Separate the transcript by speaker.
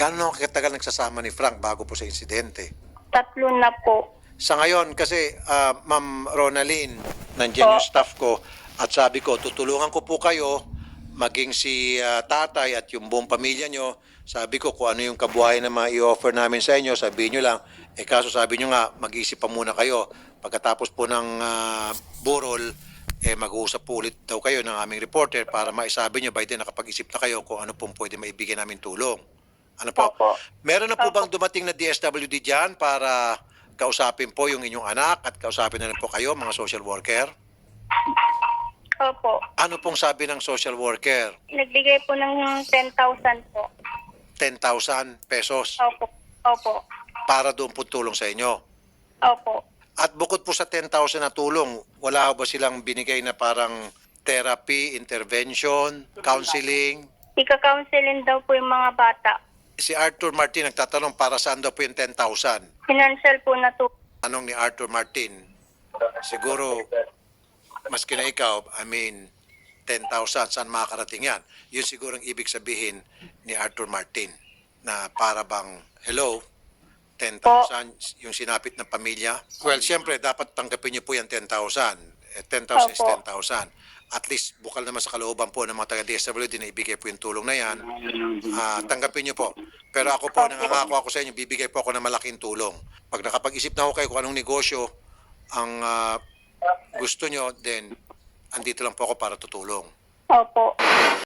Speaker 1: Gaano katagal nagsasama ni Frank bago po sa insidente?
Speaker 2: 3 na po.
Speaker 1: Sa ngayon, kasi Ma'am Ronaline, nandiyan yung staff ko at sabi ko, tutulungan ko po kayo, maging si tatay at yung buong pamilya nyo. Sabi ko, kung ano yung kabuhayan na ma-i-offer namin sa inyo, sabihin nyo lang. Kaso sabi nyo nga, mag-isip pa muna kayo. Pagkatapos po ng burol, mag-uusap po ulit daw kayo ng aming reporter para maisabi nyo by then nakapag-isip na kayo kung ano pong pwede maibigay namin tulong. Ano po?
Speaker 2: Opo.
Speaker 1: Meron na po bang dumating na DSWD dyan para kausapin po yung inyong anak at kausapin na rin po kayo, mga social worker?
Speaker 2: Opo.
Speaker 1: Ano pong sabi ng social worker?
Speaker 2: Nagbigay po ng 10,000 po.
Speaker 1: 10,000 pesos
Speaker 2: Opo. Opo.
Speaker 1: para doon po tulong sa inyo.
Speaker 2: Opo.
Speaker 1: At bukod po sa 10,000 na tulong, wala ba silang binigay na parang therapy, intervention, counseling?
Speaker 2: Ika-counseling daw po yung mga bata.
Speaker 1: Si Arthur Martin nagtatanong para saan daw po yung 10,000.
Speaker 2: Financial po na to.
Speaker 1: Tanong ni Arthur Martin, siguro, maski na ikaw, 10,000, saan makakarating yan? Yun siguro ang ibig sabihin ni Arthur Martin na para bang, hello, 10,000, yung sinapit ng pamilya. Well, siyempre, dapat tanggapin niyo po yung 10,000. 10,000 is 10,000. At least, bukal naman sa kalooban po ng mga taga-DSWD na ibigay po yung tulong na yan. Tanggapin niyo po. Pero ako po, nangangako ako sa inyo, bibigay po ako ng malaking tulong. Pag nakapag-isip na ako kayo kung anong negosyo ang gusto nyo, then andito lang po ako para tutulong.
Speaker 2: Opo.